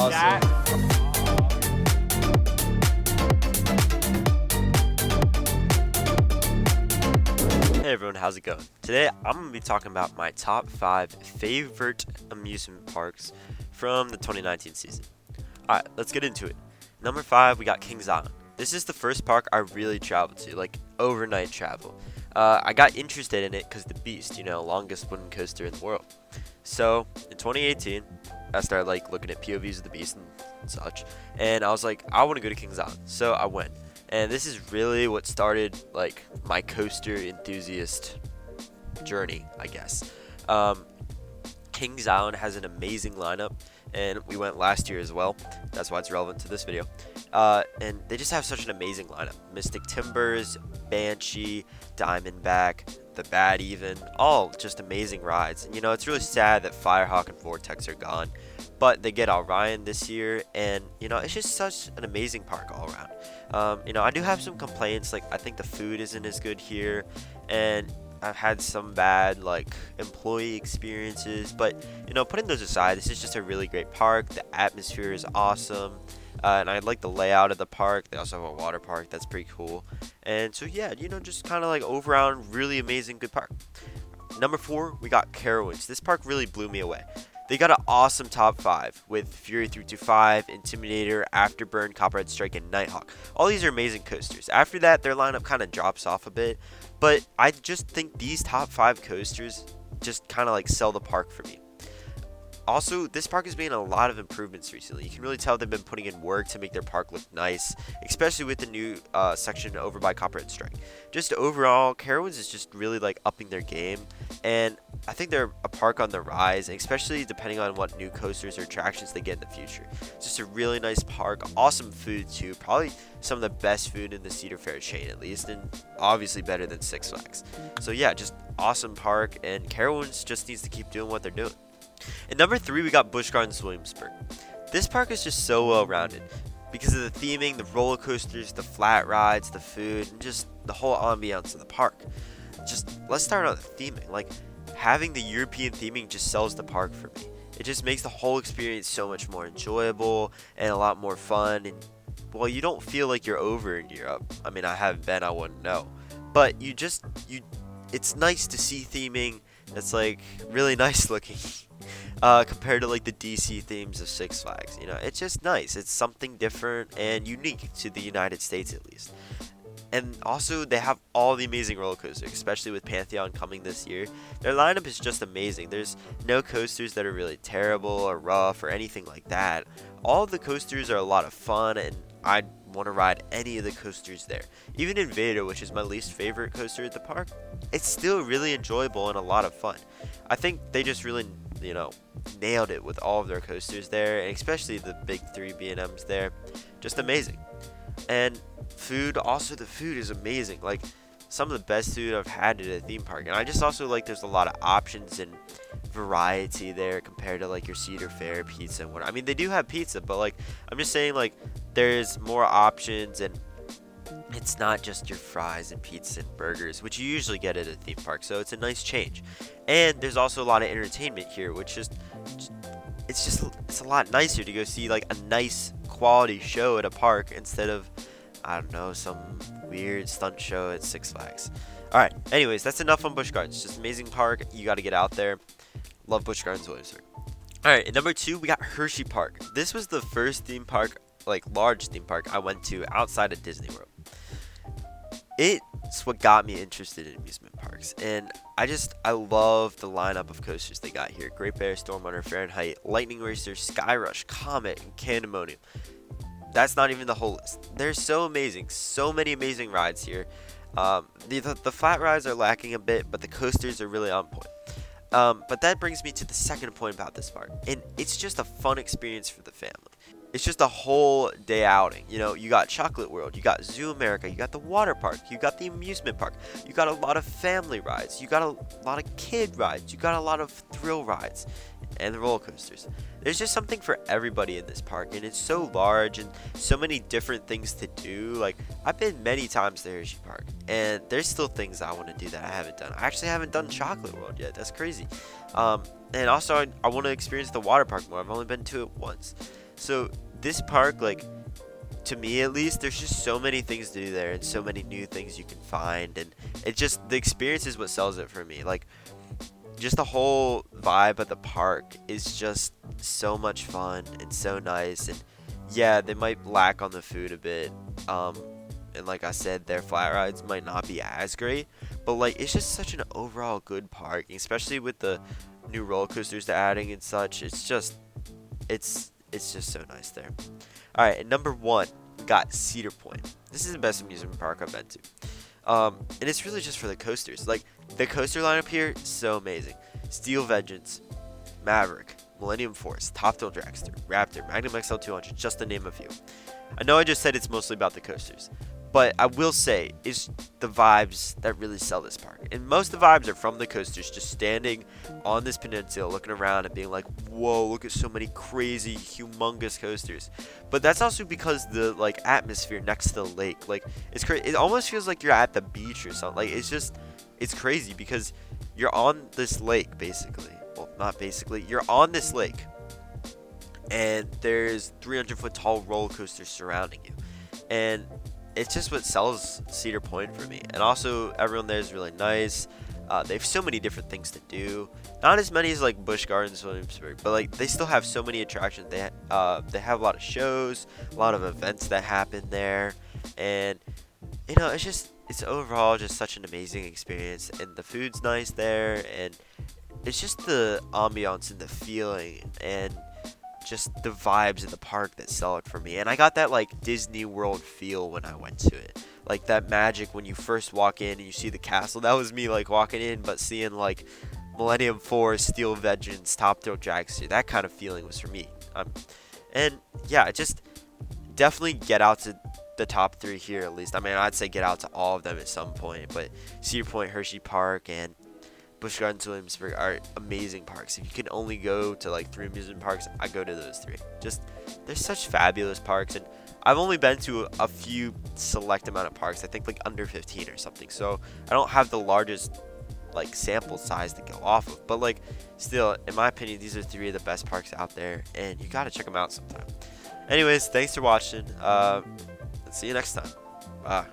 awesome. Hey everyone, how's it going? Today I'm going to be talking about my top 5 favorite amusement parks from the 2019 season. Alright, let's get into it. Number 5, we got Kings Island. This is the first park I really traveled to, like overnight travel. I got interested in it because the Beast, longest wooden coaster in the world. So in 2018, I started looking at POVs of the Beast and such, and I was like, I want to go to Kings Island. So I went. And this is really what started my coaster enthusiast journey, I guess. Kings Island has an amazing lineup, and we went last year as well. That's why it's relevant to this video. And they just have such an amazing lineup. Mystic Timbers, Banshee, Diamondback, the Bat even, all just amazing rides. And it's really sad that Firehawk and Vortex are gone, but they get Orion this year, and it's just such an amazing park all around. I do have some complaints, I think the food isn't as good here, and I've had some bad employee experiences, but putting those aside, this is just a really great park. The atmosphere is awesome, and I like the layout of the park. They also have a water park that's pretty cool, and so yeah, just kind of overall really amazing good park. Number 4, we got Carowinds. This park really blew me away. They got an awesome top 5 with Fury 325, Intimidator, Afterburn, Copperhead Strike, and Nighthawk. All these are amazing coasters. After that, their lineup kind of drops off a bit, but I just think these top 5 coasters just kind of sell the park for me. Also, this park has made a lot of improvements recently. You can really tell they've been putting in work to make their park look nice, especially with the new section over by Copperhead Strike. Just overall, Carowinds is just really upping their game, and I think they're a park on the rise, especially depending on what new coasters or attractions they get in the future. It's just a really nice park, awesome food too, probably some of the best food in the Cedar Fair chain at least, and obviously better than Six Flags. So yeah, just awesome park, and Carowinds just needs to keep doing what they're doing. And number 3, we got Busch Gardens Williamsburg. This park is just so well rounded because of the theming, the roller coasters, the flat rides, the food, and just the whole ambiance of the park. Let's start on the theming. Having the European theming just sells the park for me. It just makes the whole experience so much more enjoyable and a lot more fun. And well, you don't feel like you're over in Europe. I mean, I haven't been, I wouldn't know. But it's nice to see theming that's really nice looking. Compared to the DC themes of Six Flags, it's just nice. It's something different and unique to the United States at least. And also they have all the amazing roller coasters, especially with Pantheon coming this year. Their lineup is just amazing. There's no coasters that are really terrible or rough or anything like that. All of the coasters are a lot of fun, and I want to ride any of the coasters there. Even Invader, which is my least favorite coaster at the park, it's still really enjoyable and a lot of fun. I think they just really nailed it with all of their coasters there, and especially the big 3 B&Ms there. Just amazing. And food, also the food is amazing. Some of the best food I've had at a theme park. And I just also there's a lot of options and variety there compared to your Cedar Fair pizza and whatnot. I mean, they do have pizza, but I'm just saying there's more options, and it's not just your fries and pizza and burgers, which you usually get at a theme park. So it's a nice change. And there's also a lot of entertainment here, which it's a lot nicer to go see a nice quality show at a park instead of, I don't know, some weird stunt show at Six Flags. Alright, anyways, that's enough on Busch Gardens. Just amazing park. You got to get out there. Love Busch Gardens Williamsburg. Alright, and number 2, we got Hershey Park. This was the first theme park, large theme park I went to outside of Disney World. It's what got me interested in amusement parks, and I love the lineup of coasters they got here. Great Bear, Storm Runner, Fahrenheit, Lightning Racer, Sky Rush, Comet, and Candemonium. That's not even the whole list. They're so amazing. So many amazing rides here. The flat rides are lacking a bit, but the coasters are really on point. But that brings me to the second point about this park, and it's just a fun experience for the family. It's just a whole day outing. You got Chocolate World, you got Zoo America, you got the water park, you got the amusement park, you got a lot of family rides, you got a lot of kid rides, you got a lot of thrill rides, and the roller coasters. There's just something for everybody in this park, and it's so large and so many different things to do. I've been many times to Hershey Park, and there's still things I want to do that I haven't done. I actually haven't done Chocolate World yet. That's crazy. And also, I want to experience the water park more. I've only been to it once. So this park, like, to me at least, there's just so many things to do there and so many new things you can find, and it just the experience is what sells it for me. Like, just the whole vibe of the park is just so much fun and so nice. And yeah, they might lack on the food a bit, um and like I said, their flat rides might not be as great, but like it's just such an overall good park, especially with the new roller coasters they're adding and such. It's just so nice there. All right, and number one, we got Cedar Point. This is the best amusement park I've been to. And it's really just for the coasters. Like, the coaster lineup here, so amazing. Steel Vengeance, Maverick, Millennium Force, Top Thrill Dragster, Raptor, Magnum XL 200, just to name a few. I know I just said it's mostly about the coasters, but I will say it's the vibes that really sell this park. And most of the vibes are from the coasters, just standing on this peninsula, looking around and being like, whoa, look at so many crazy, humongous coasters. But that's also because the like atmosphere next to the lake, like it's crazy. It almost feels like you're at the beach or something. Like it's crazy because you're on this lake basically. Well, not basically. You're on this lake, and there's 300-foot tall roller coasters surrounding you, and it's just what sells Cedar Point for me. And also, everyone there is really nice. They have so many different things to do. Not as many as like Busch Gardens, Williamsburg, but like they still have so many attractions. They have a lot of shows, a lot of events that happen there, and it's overall just such an amazing experience. And the food's nice there, and it's just the ambiance and the feeling and just the vibes in the park that sell it for me. And I got that like Disney World feel when I went to it. Like that magic when you first walk in and you see the castle. That was me like walking in, but seeing like Millennium Force, Steel Vengeance, Top Thrill Dragster. That kind of feeling was for me. And yeah, just definitely get out to the top three here at least. I mean, I'd say get out to all of them at some point, but Cedar Point, Hershey Park, and Busch Gardens, Williamsburg are amazing parks. If you can only go to like 3 amusement parks, I go to those 3. Just, they're such fabulous parks, and I've only been to a few select amount of parks. I think like under 15 or something. So I don't have the largest like sample size to go off of, but like still, in my opinion, these are 3 of the best parks out there, and you gotta check them out sometime. Anyways, thanks for watching. Let's see you next time. Bye.